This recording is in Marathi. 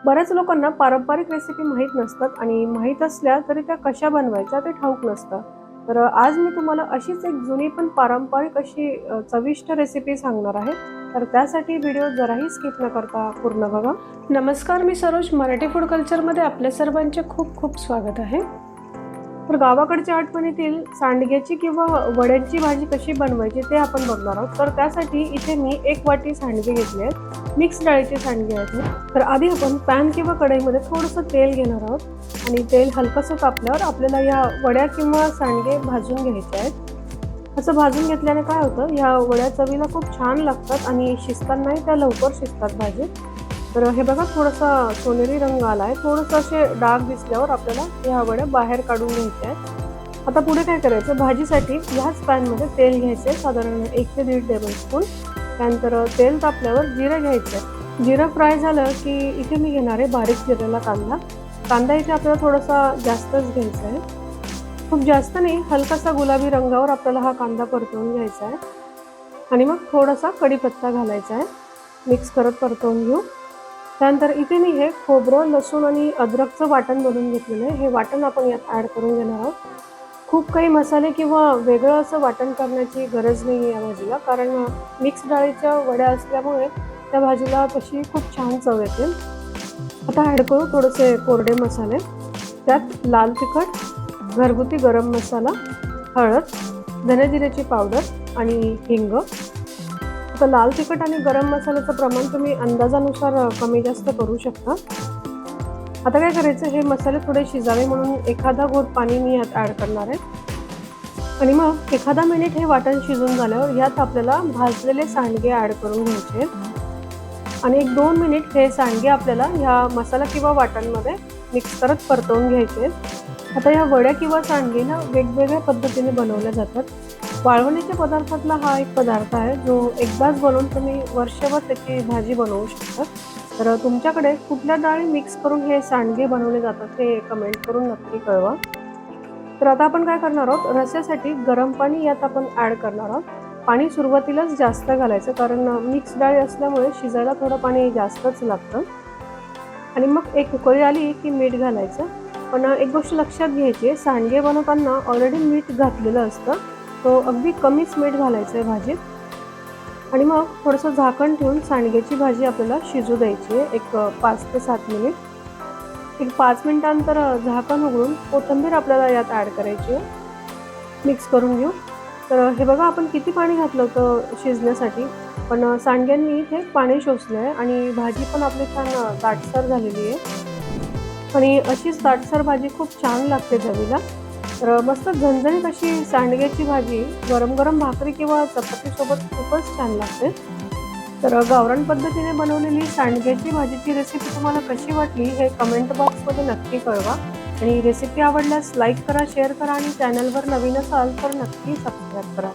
बऱ्याच लोकांना पारंपरिक रेसिपी माहीत नसतात आणि माहीत असल्या तरी त्या कशा बनवायच्या ते ठाऊक नसतं. तर आज मी तुम्हाला अशीच एक जुनी पण पारंपरिक अशी चविष्ट रेसिपी सांगणार आहे. तर त्यासाठी व्हिडिओ जराही स्किप न करता पूर्ण बघा. नमस्कार, मी सरोज, मराठी फूड कल्चरमध्ये आपल्या सर्वांचे खूप खूप स्वागत आहे. तर गावाकडच्या आठवणीतील सांडग्याची किंवा वड्यांची भाजी कशी बनवायची ते आपण बघणार आहोत. तर त्यासाठी इथे मी 1 वाटी सांडगे घेतले आहेत. मिक्स डाळीचे सांडगे आहेत. तर आधी आपण पॅन किंवा कढईमध्ये थोडंसं तेल घेणार आहोत आणि तेल हलकंसं तापल्यावर आपल्याला या वड्या किंवा सांडगे भाजून घ्यायचे आहेत. असं भाजून घेतल्याने काय होतं, ह्या वड्या चवीला खूप छान लागतात आणि शिजतानाही त्या लवकर शिजतात भाजीत. तर हे बघा, थोडासा सोनेरी रंग आला आहे. थोडंसं असे डाग दिसल्यावर आपल्याला ह्या वड्या बाहेर काढून घ्यायच्या आहेत. आता पुढे काय करायचं, भाजीसाठी ह्याच पॅनमध्ये तेल घ्यायचे, साधारण 1 ते 1.5 टेबलस्पून. त्यानंतर तेल तापल्यावर जिरं घ्यायचं. जिरं फ्राय झालं की इथे मी घेणार आहे बारीक चिरलेला कांदा. कांदा इथे आपल्याला थोडासा जास्तच घ्यायचा आहे, खूप जास्त नाही. हलकासा गुलाबी रंगावर आपल्याला हा कांदा परतवून घ्यायचा आहे आणि मग थोडासा कढीपत्ता घालायचा आहे. मिक्स करत परतवून घेऊ. त्यानंतर इथे मी हे खोबरं, लसूण आणि अद्रकचं वाटण बनवून घेतलेलं आहे. हे वाटण आपण यात ॲड करून घेणार आहोत. खूप काही मसाले किंवा वेगळं असं वाटण करण्याची गरज नाही आहे या भाजीला, कारण मिक्स डाळीच्या वड्या असल्यामुळे त्या भाजीला तशी खूप छान चव येते. आता ॲड करू थोडेसे कोरडे मसाले. त्यात लाल तिखट, घरगुती गरम मसाला, हळद, धने-जिऱ्याची पावडर आणि हिंग. आता लाल तिखट आणि गरम मसाल्याचं प्रमाण तुम्ही अंदाजानुसार कमी जास्त करू शकता. आता काय करायचं, हे मसाले थोडे शिजावे म्हणून एखादा घोट पाणी मी यात ॲड करणार आहे आणि मग एखादा मिनिट हे वाटण शिजून झाल्यावर यात आपल्याला भाजलेले सांडगे ॲड करून घ्यायचे आणि 1-2 मिनिट हे सांडगे आपल्याला ह्या मसाला किंवा वाटणमध्ये मिक्स करत परतवून घ्यायचे. आता ह्या वड्या किंवा सांडगे ना वेगवेगळ्या पद्धतीने बनवल्या जातात. वाळवणीच्या पदार्थातला हा एक पदार्थ आहे जो एकदाच बनवून तुम्ही वर्षभर त्याची भाजी बनवू शकता. तर तुमच्याकडे कुठल्या डाळी मिक्स करून हे सांडगे बनवले जातात हे कमेंट करून नक्की कळवा. तर आता आपण काय करणार आहोत, रस्स्यासाठी गरम पाणी यात आपण ॲड करणार आहोत. पाणी सुरुवातीलाच जास्त घालायचं, कारण मिक्स डाळी असल्यामुळे शिजायला थोडं पाणी जास्तच लागतं. आणि मग एक उकळी आली की मीठ घालायचं. पण एक गोष्ट लक्षात घ्यायची आहे, सांडगे बनवताना ऑलरेडी मीठ घातलेलं असतं, तो अगदी कमीच मीठ घालायचं आहे भाजीत. आणि मग थोडंसं झाकण ठेवून सांडग्याची भाजी आपल्याला शिजू द्यायची आहे, एक 5 ते 7 मिनिट. एक 5 मिनिटांनंतर झाकण उघडून कोथिंबीर आपल्याला यात ॲड करायची आहे. मिक्स करून घेऊ. तर हे बघा, आपण किती पाणी घातलं होतं शिजण्यासाठी, पण सांडग्यांनी इथे पाणी शोषलं आहे आणि भाजी पण आपली छान दाटसर झालेली आहे आणि अशीच दाटसर भाजी खूप छान लागते चवीला. तर मस्त झणझणीत अशी सांडग्याची भाजी गरम गरम भाकरी किंवा चपातीसोबत खूपच छान लागते. तर गावरान पद्धतीने बनवलेली सांडग्याची भाजीची रेसिपी तुम्हाला कशी वाटली हे कमेंट बॉक्समध्ये नक्की कळवा. आणि रेसिपी आवडल्यास लाईक करा, शेअर करा आणि चॅनलवर नवीन असाल तर नक्की सबस्क्राईब करा.